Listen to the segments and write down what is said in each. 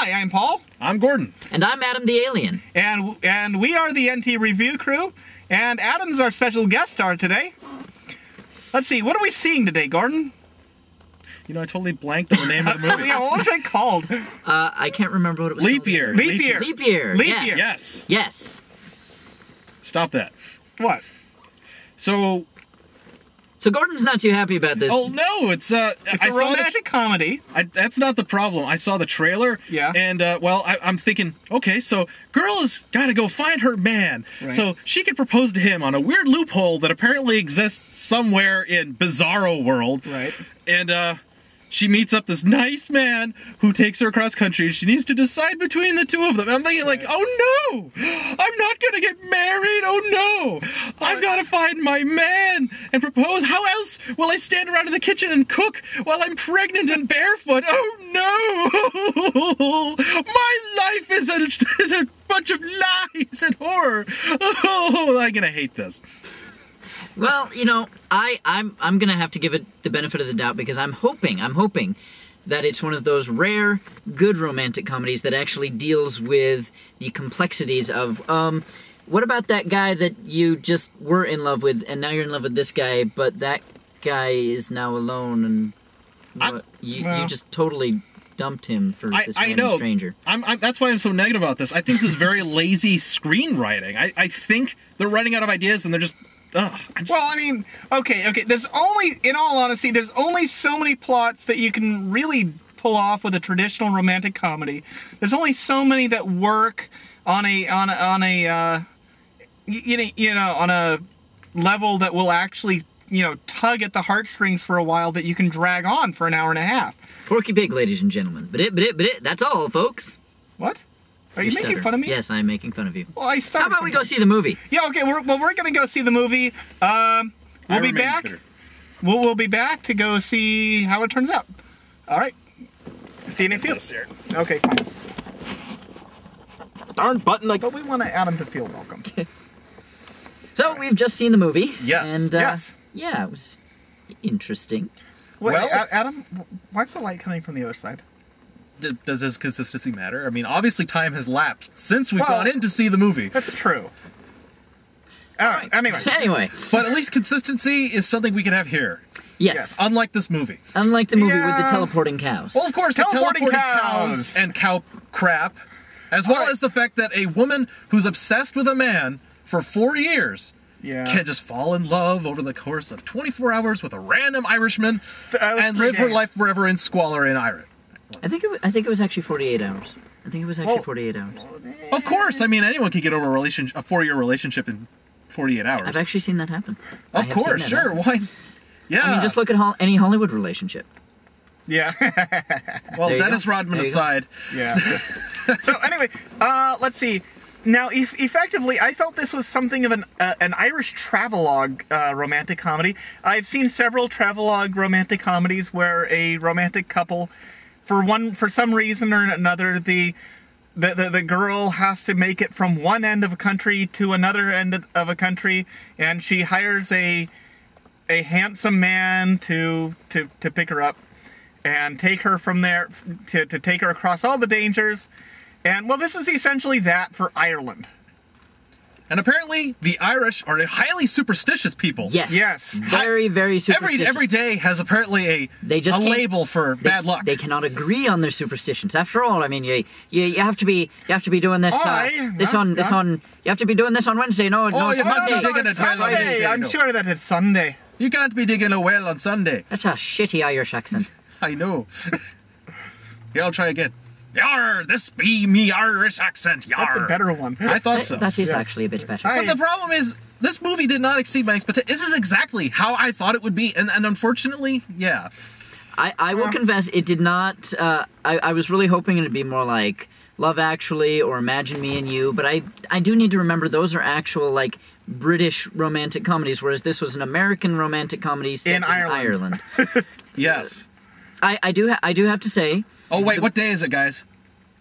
Hi, I'm Paul. I'm Gordon. And I'm Adam the Alien. And we are the NT Review Crew, and Adam's our special guest star today. Let's see, what are we seeing today, Gordon? You know, I totally blanked on the name of the movie. Yeah, what was it called? I can't remember what it was Leap called. Year. Leap Year. Leap Year. Leap Yes. Year. Yes. Yes. Stop that. What? So Gordon's not too happy about this. oh no, it's It's a romantic comedy. that's not the problem. I saw the trailer. Yeah. And I'm thinking, okay, so girl has got to go find her man, Right. so she can propose to him on a weird loophole that apparently exists somewhere in Bizarro World. Right. And she meets up this nice man who takes her across country, and she needs to decide between the two of them. And I'm thinking, like, oh no, I'm not gonna get married. Oh no, I've got to find my man and propose. How else will I stand around in the kitchen and cook while I'm pregnant and barefoot? Oh no, my life is a bunch of lies and horror. Oh, I'm gonna hate this. Well, you know, I'm gonna have to give it the benefit of the doubt because I'm hoping that it's one of those rare, good romantic comedies that actually deals with the complexities of, what about that guy that you just were in love with, and now you're in love with this guy, but that guy is now alone, and you just totally dumped him for this random stranger. That's why I'm so negative about this. I think this is very lazy screenwriting. I think they're running out of ideas, and they're just... Well, I mean, okay, there's only, in all honesty, there's only so many plots that you can really pull off with a traditional romantic comedy. There's only so many that work on a level that will actually, tug at the heartstrings for a while that you can drag on for an hour and a half. Porky Pig, ladies and gentlemen. But it, that's all, folks. What? Are you making fun of me? Yes, I'm making fun of you. Well, How about we go see the movie? Yeah, okay, we're gonna go see the movie. We'll be back. We'll be back to go see how it turns out. All right. See you in a few. Okay, fine. darn button, like... But we want Adam to feel welcome. So, we've just seen the movie. Yes. And, yes. Yeah, it was interesting. Wait, Well- Adam, why's the light coming from the other side? Does this consistency matter? I mean, obviously time has lapsed since we've gone in to see the movie. That's true. All right. Anyway. But at least consistency is something we can have here. Yes. Unlike this movie. Unlike the movie with the Yeah. teleporting cows. Well, of course, the Teleporting teleporting cows. cows and cow crap, as well as the fact that a woman who's obsessed with a man for 4 years can just fall in love over the course of 24 hours with a random Irishman and live her life forever in squalor in Ireland. I think it was actually 48 hours. I think it was actually 48 hours. Of course, I mean, anyone could get over a 4-year relationship in 48 hours. I've actually seen that happen. Of course, sure. Why? Yeah. I mean, just look at any Hollywood relationship. Yeah. Well, There you Dennis go. Rodman There you aside. Yeah. So anyway, let's see. Now, effectively, I felt this was something of an Irish travelogue romantic comedy. I've seen several travelogue romantic comedies where a romantic couple, for some reason or another, the girl has to make it from one end of a country to another end of a country, and she hires a handsome man to pick her up and take her from there, to take her across all the dangers. And, well, this is essentially that for Ireland. And apparently, the Irish are a highly superstitious people. Yes. Yes. Very, very superstitious. Every day has apparently a label for bad luck. They cannot agree on their superstitions. After all, I mean, you have to be doing this you have to be doing this on Wednesday. No, it's Monday. It's Sunday. I'm sure that it's Sunday. You can't be digging a well on Sunday. That's a shitty Irish accent. I know. Here, I'll try again. Yar, this be me Irish accent, yar. That's a better one. I thought so. That is actually a bit better. But the problem is, this movie did not exceed my expectations. This is exactly how I thought it would be, and unfortunately, yeah. I will confess, it did not... I was really hoping it would be more like Love Actually or Imagine Me and You, but I do need to remember those are actual, like, British romantic comedies, whereas this was an American romantic comedy set in Ireland. Yes. I do have to say... Oh, wait, what day is it, guys?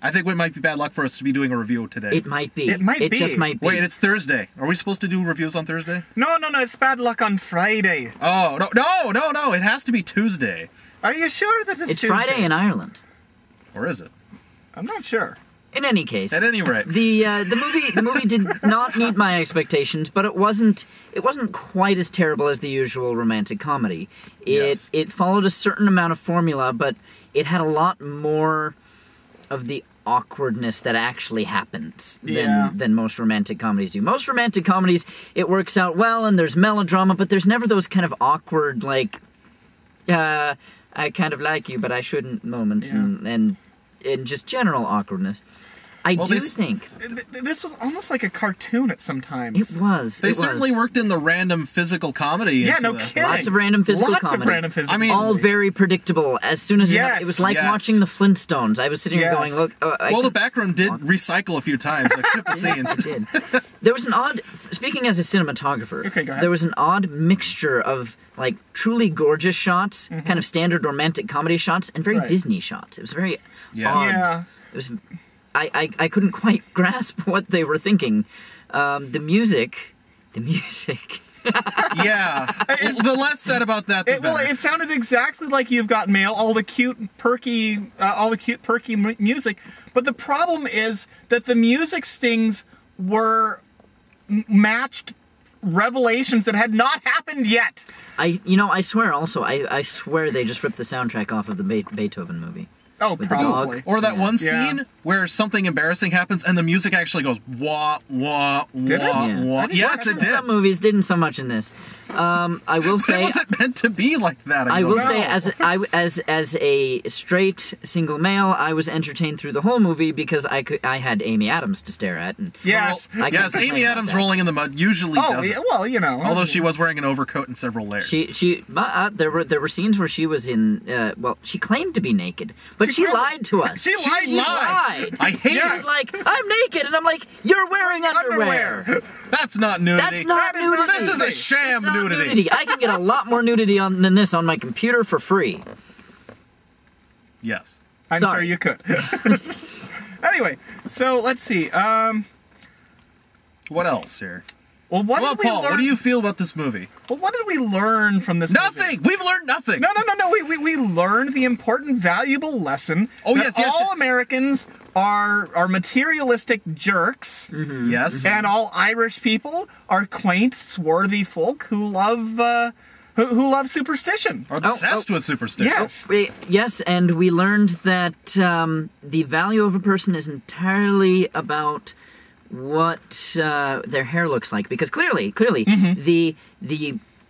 I think it might be bad luck for us to be doing a review today. It might be. It just might be. Wait, it's Thursday. Are we supposed to do reviews on Thursday? No, it's bad luck on Friday. Oh, no, it has to be Tuesday. Are you sure that it's It's Tuesday? Friday in Ireland. Or is it? I'm not sure. In any case, At any rate. the movie did not meet my expectations, but it wasn't quite as terrible as the usual romantic comedy. It followed a certain amount of formula, but it had a lot more of the awkwardness that actually happens than most romantic comedies do. Most romantic comedies, it works out well and there's melodrama, but there's never those kind of awkward, like, I kind of like you, but I shouldn't moments and just general awkwardness. I do think this was almost like a cartoon at some times. it was. They certainly worked in the random physical comedy. Yeah, into no the- kidding. Lots of random physical Lots comedy. of random physical I mean, all very predictable. As soon as it was like Yes. watching the Flintstones. I was sitting here Yes. going, "Look." Well, the background did recycle a few times, like the scenes. It did. There was an odd. Speaking as a cinematographer, Okay, go ahead. there was an odd mixture of like truly gorgeous shots, kind of standard romantic comedy shots, and very Right. Disney shots. It was very Yeah. odd. Yeah. It was. I couldn't quite grasp what they were thinking. The music. Yeah. The less said about that, the better. It sounded exactly like You've Got Mail, all the cute, perky music. But the problem is that the music stings were matched revelations that had not happened yet. I swear. Also, I swear they just ripped the soundtrack off of the Beethoven movie. Oh, With the probably. dog. Or that one Yeah. scene where something embarrassing happens and the music actually goes wah, wah, Did it? wah, Yeah. wah. Yes, it In did. some movies, didn't so much in this. I will It say. wasn't meant to be like that. I will don't say, know. as a straight single male, I was entertained through the whole movie because I had Amy Adams to stare at, and Yes. I can't Yes, complain Amy about Adams that. rolling in the mud usually Oh, does yeah, it. well, you know. Although she was wearing an overcoat and several layers. There were scenes where she was in. She claimed to be naked, but she lied to us. She lied. She lied. I hate She it. was like, "I'm naked," and I'm like, "You're wearing underwear." That's not nudity. That's not That is not nudity. This is a sham It's not nudity. I can get a lot more nudity than this on my computer for free. Yes. I'm Sorry. sure you could. Anyway, so let's see. What else here? Well, what Well, did we Paul, learn? what do you feel about this movie? Well, what did we learn from this movie? Nothing! We've learned nothing! No. We learned the important, valuable lesson Oh, that yes. all Americans are materialistic jerks, Yes. and all Irish people are quaint, swarthy folk who love who love superstition. Are obsessed with superstition. Yes. Yes, and we learned that the value of a person is entirely about what their hair looks like, because clearly, the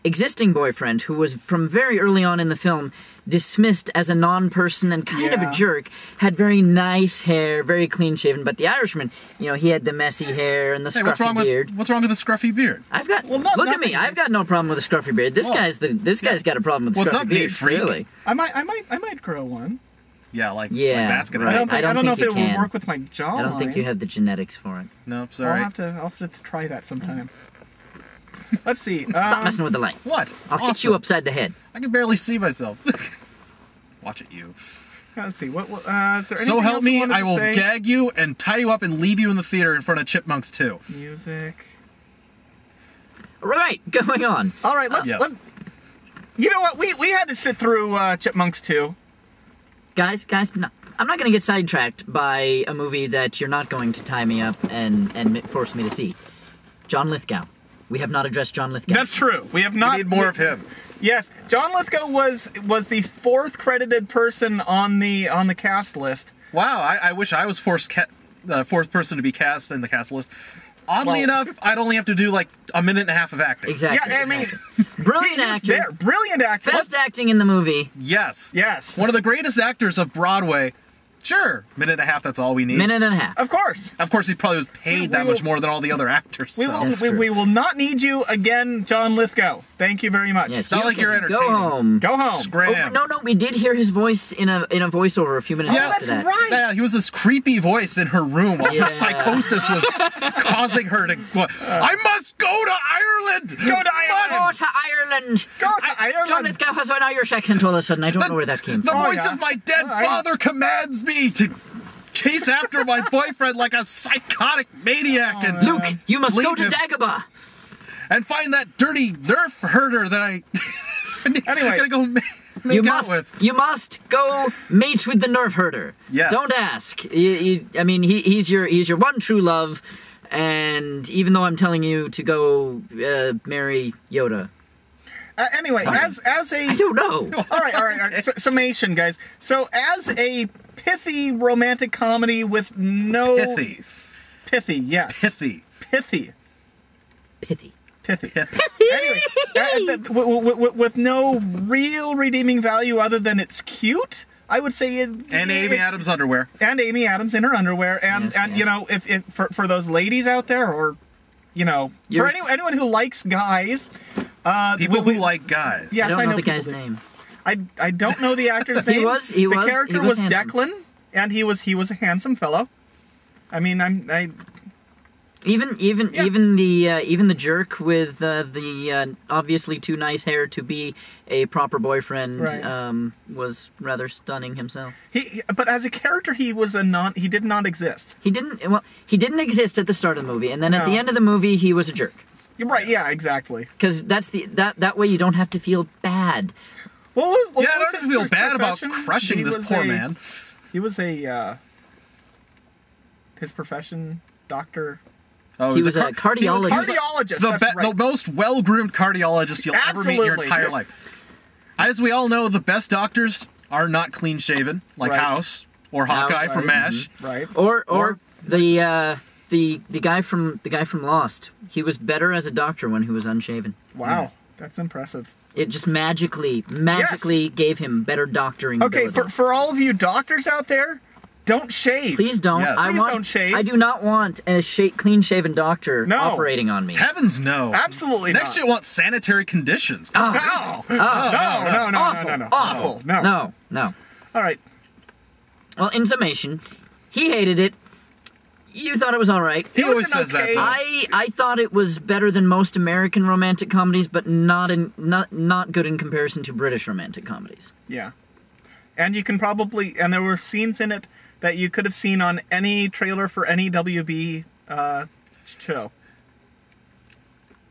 existing boyfriend, who was from very early on in the film dismissed as a non-person and kind of a Yeah. jerk, had very nice hair, very clean-shaven. But the Irishman, he had the messy hair and the Hey, scruffy beard. what's wrong with the scruffy beard? I've got. Well, look at nothing. me. I've got no problem with a scruffy beard. This Well, guy's got a problem with What's scruffy up, beard. neat freak? Clearly. I might grow one. Yeah, like that's gonna right. happen. I don't know if think it you will can. work with my jawline. I don't think you have the genetics for it. No, I'll sorry. have to try that sometime. Let's see. Stop messing with the light. What? I'll hit you upside the head. I can barely see myself. Watch it, you. Let's see. What? Is there So anything help else you me, wanted I to will say? gag you and tie you up and leave you in the theater in front of Chipmunks 2. Music. Right, going on. All right. Let's. Yes. You know what? We had to sit through Chipmunks 2. Guys, no, I'm not going to get sidetracked by a movie that you're not going to tie me up and force me to see. John Lithgow. We have not addressed John Lithgow. That's true. We have We not. need more of him. Yes, John Lithgow was the fourth credited person on the cast list. Wow, I wish I was fourth person to be cast in the cast list. Oddly Well- enough, I'd only have to do like a minute and a half of acting. Exactly. Yeah, I mean, brilliant he was actor. there. Brilliant actor. Best acting in the movie. Yes. Yes. One of the greatest actors of Broadway. Sure, minute and a half, that's all we need. Minute and a half. Of course. Of course, he probably was paid We that will- much more than all the other actors. We though. will, That's we, true. we will not need you again, John Lithgow. Thank you very much. Yes, not you like can you're Go entertaining. home. Go home. Scram. Oh, no, we did hear his voice in a voiceover a few minutes Yeah, after that's that. right. Yeah, he was this creepy voice in her room while Yeah. her psychosis was causing her to go, I must go to Ireland! Go to Ireland! Go to Ireland. Go to Ireland. John Lithgow has an Irish accent all of a sudden. I don't know where that came The from. voice yeah. of my dead All right. father commands me to chase after my boyfriend like a psychotic maniac and Luke, you must go leave to him Dagobah. and find that dirty nerf herder that I Anyway, gotta go make You must go mate with the nerf herder. Yes. Don't ask. I mean, he's your one true love, and even though I'm telling you to go marry Yoda. Anyway, as a I don't know. all right. Summation, guys. So, as a pithy romantic comedy with no pithy, yes, pithy. Anyway, with no real redeeming value other than it's cute, I would say it. And Amy Adams underwear. And Amy Adams in her underwear, and you know, if for those ladies out there, or you know, for anyone who likes guys, people who like guys. Yes, I don't know the guy's name. I don't know the actor's name. The character was Declan, and he was a handsome fellow. I mean, Even the jerk with the obviously too nice hair to be a proper boyfriend was rather stunning himself. But as a character, he did not exist. He didn't exist at the start of the movie, and then at the end of the movie, he was a jerk. Right? Yeah, exactly. Because that way you don't have to feel bad. Well, I don't have to feel bad about crushing this poor man. He was his profession, doctor. Oh, he was a cardiologist. Cardiologist. The most well-groomed cardiologist you'll ever meet in your entire life. As we all know, the best doctors are not clean-shaven, like House or Hawkeye from MASH. Right. Or the guy from Lost. He was better as a doctor when he was unshaven. Wow, that's impressive. It just magically gave him better doctoring abilities. Okay, for all of you doctors out there, don't shave. Please don't. Yes. Please don't shave. I do not want a clean-shaven doctor operating on me. Heavens no. Absolutely Next you want sanitary conditions. No. Awful. No. All right. Well, in summation, he hated it. You thought it was all right. He always says that. I thought it was better than most American romantic comedies, but not good in comparison to British romantic comedies. Yeah. And you can and there were scenes in it that you could have seen on any trailer for any WB show.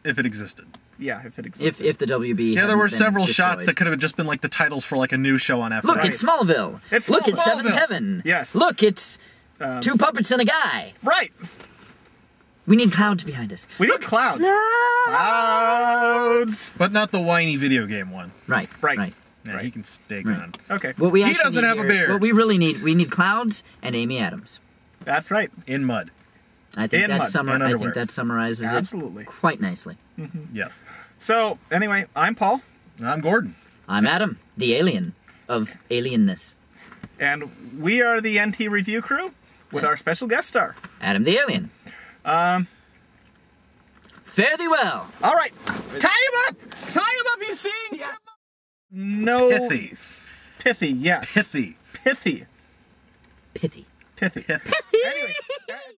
If it existed. Yeah, if it existed. If the WB Yeah, there were several destroyed. shots that could have just been like the titles for like a new show on FX. Look, it's Smallville. Look, it's Seventh Heaven. Yes. Look, it's two puppets and a guy. Right. We need clouds behind us. We need clouds. Clouds. But not the whiny video game one. Right. Yeah, he can stay gone. Okay. He doesn't have a beard. What we really need, clouds and Amy Adams. That's right. In mud. I think that summarizes Absolutely. it quite nicely. Mm-hmm. Yes. So, anyway, I'm Paul. I'm Gordon. I'm Adam, the alien of alienness. And we are the NT Review Crew with our special guest star. Adam the alien. Fare thee well. All right. Tie him up, you see? Yes. No. Pithy, yes. Pithy. Pithy. Pithy. Anyway.